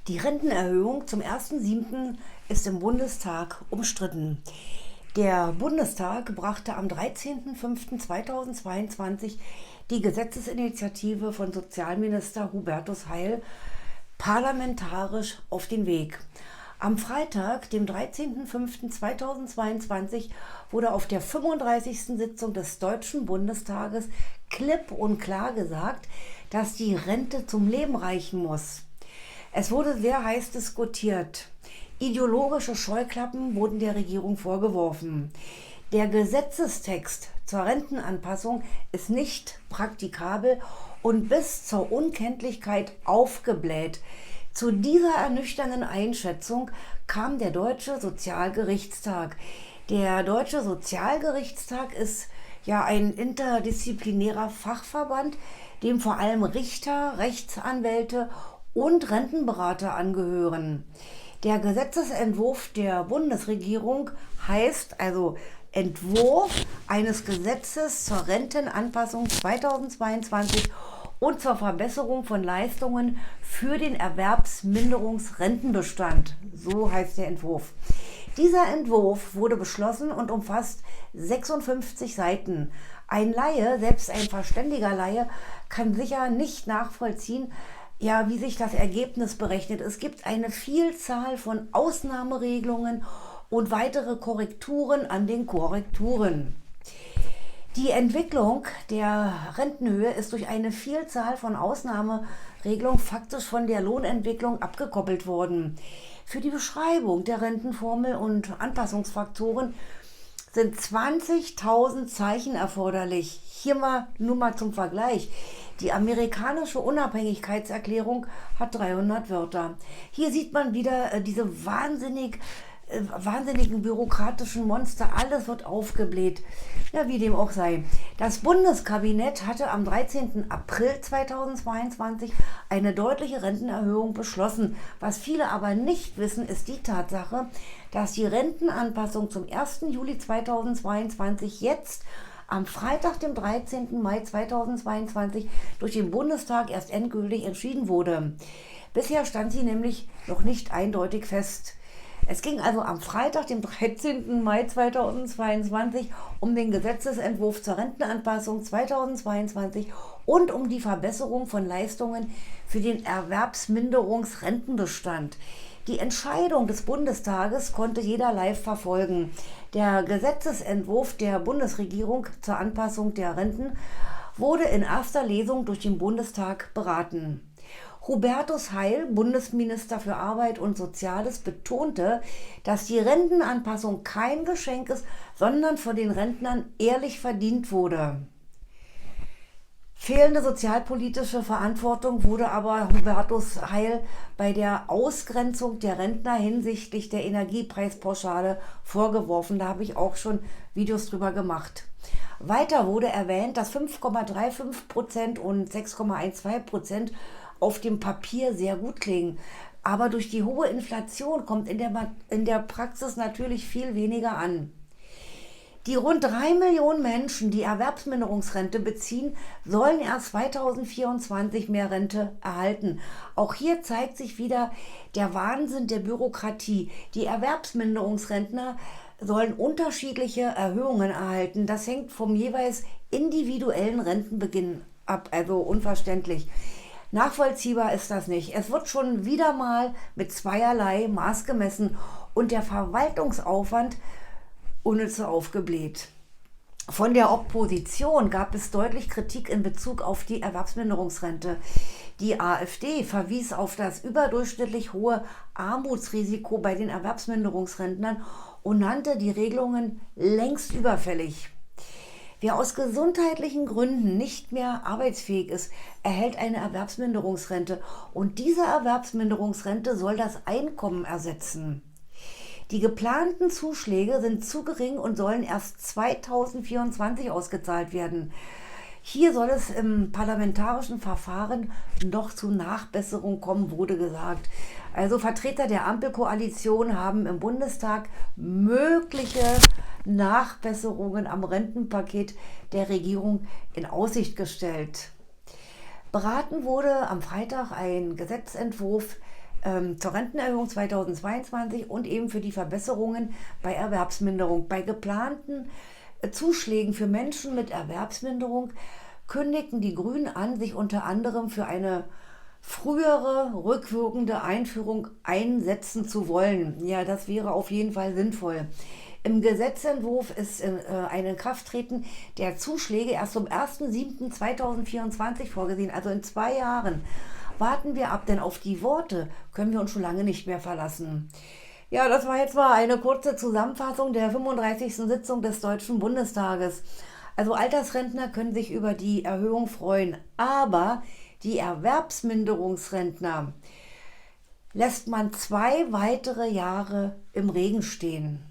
Die Rentenerhöhung zum 1.7. ist im Bundestag umstritten. Der Bundestag brachte am 13.05.2022 die Gesetzesinitiative von Sozialminister Hubertus Heil parlamentarisch auf den Weg. Am Freitag, dem 13.05.2022, wurde auf der 35. Sitzung des Deutschen Bundestages klipp und klar gesagt, dass die Rente zum Leben reichen muss. Es wurde sehr heiß diskutiert. Ideologische Scheuklappen wurden der Regierung vorgeworfen. Der Gesetzestext zur Rentenanpassung ist nicht praktikabel und bis zur Unkenntlichkeit aufgebläht. Zu dieser ernüchternden Einschätzung kam der Deutsche Sozialgerichtstag. Der Deutsche Sozialgerichtstag ist ja ein interdisziplinärer Fachverband, dem vor allem Richter, Rechtsanwälte und Rentenberater angehören. Der Gesetzesentwurf der Bundesregierung heißt also Entwurf eines Gesetzes zur Rentenanpassung 2022 und zur Verbesserung von Leistungen für den Erwerbsminderungsrentenbestand. So heißt der Entwurf. Dieser Entwurf wurde beschlossen und umfasst 56 Seiten. Ein Laie, selbst ein verständiger Laie, kann sicher nicht nachvollziehen, ja, wie sich das Ergebnis berechnet. Es gibt eine Vielzahl von Ausnahmeregelungen und weitere Korrekturen an den Korrekturen. Die Entwicklung der Rentenhöhe ist durch eine Vielzahl von Ausnahmeregelungen faktisch von der Lohnentwicklung abgekoppelt worden. Für die Beschreibung der Rentenformel und Anpassungsfaktoren sind 20.000 Zeichen erforderlich. Hier nur mal zum Vergleich. Die amerikanische Unabhängigkeitserklärung hat 300 Wörter. Hier sieht man wieder diese wahnsinnigen bürokratischen Monster. Alles wird aufgebläht. Ja, wie dem auch sei. Das Bundeskabinett hatte am 13. April 2022 eine deutliche Rentenerhöhung beschlossen. Was viele aber nicht wissen, ist die Tatsache, dass die Rentenanpassung zum 1. Juli 2022 jetzt am Freitag, dem 13. Mai 2022, durch den Bundestag erst endgültig entschieden wurde. Bisher stand sie nämlich noch nicht eindeutig fest. Es ging also am Freitag, dem 13. Mai 2022, um den Gesetzesentwurf zur Rentenanpassung 2022 und um die Verbesserung von Leistungen für den Erwerbsminderungsrentenbestand. Die Entscheidung des Bundestages konnte jeder live verfolgen. Der Gesetzesentwurf der Bundesregierung zur Anpassung der Renten wurde in erster Lesung durch den Bundestag beraten. Hubertus Heil, Bundesminister für Arbeit und Soziales, betonte, dass die Rentenanpassung kein Geschenk ist, sondern von den Rentnern ehrlich verdient wurde. Fehlende sozialpolitische Verantwortung wurde aber Hubertus Heil bei der Ausgrenzung der Rentner hinsichtlich der Energiepreispauschale vorgeworfen. Da habe ich auch schon Videos drüber gemacht. Weiter wurde erwähnt, dass 5,35% und 6,12% auf dem Papier sehr gut klingen. Aber durch die hohe Inflation kommt in der Praxis natürlich viel weniger an. Die rund 3 Millionen Menschen, die Erwerbsminderungsrente beziehen, sollen erst 2024 mehr Rente erhalten. Auch hier zeigt sich wieder der Wahnsinn der Bürokratie. Die Erwerbsminderungsrentner sollen unterschiedliche Erhöhungen erhalten. Das hängt vom jeweils individuellen Rentenbeginn ab, also unverständlich. Nachvollziehbar ist das nicht. Es wird schon wieder mal mit zweierlei Maß gemessen und der Verwaltungsaufwand unnütze aufgebläht. Von der Opposition gab es deutlich Kritik in Bezug auf die Erwerbsminderungsrente. Die AfD verwies auf das überdurchschnittlich hohe Armutsrisiko bei den Erwerbsminderungsrentnern und nannte die Regelungen längst überfällig. Wer aus gesundheitlichen Gründen nicht mehr arbeitsfähig ist, erhält eine Erwerbsminderungsrente und diese Erwerbsminderungsrente soll das Einkommen ersetzen. Die geplanten Zuschläge sind zu gering und sollen erst 2024 ausgezahlt werden. Hier soll es im parlamentarischen Verfahren noch zu Nachbesserung kommen, wurde gesagt. Also Vertreter der Ampelkoalition haben im Bundestag mögliche Nachbesserungen am Rentenpaket der Regierung in Aussicht gestellt. Beraten wurde am Freitag ein Gesetzentwurf zur Rentenerhöhung 2022 und eben für die Verbesserungen bei Erwerbsminderung. Bei geplanten Zuschlägen für Menschen mit Erwerbsminderung kündigten die Grünen an, sich unter anderem für eine frühere rückwirkende Einführung einsetzen zu wollen. Ja, das wäre auf jeden Fall sinnvoll. Im Gesetzentwurf ist ein Inkrafttreten der Zuschläge erst zum 1.7.2024 vorgesehen, also in 2 Jahren. Warten wir ab, denn auf die Worte können wir uns schon lange nicht mehr verlassen. Ja, das war jetzt mal eine kurze Zusammenfassung der 35. Sitzung des Deutschen Bundestages. Also Altersrentner können sich über die Erhöhung freuen, aber die Erwerbsminderungsrentner lässt man 2 weitere Jahre im Regen stehen.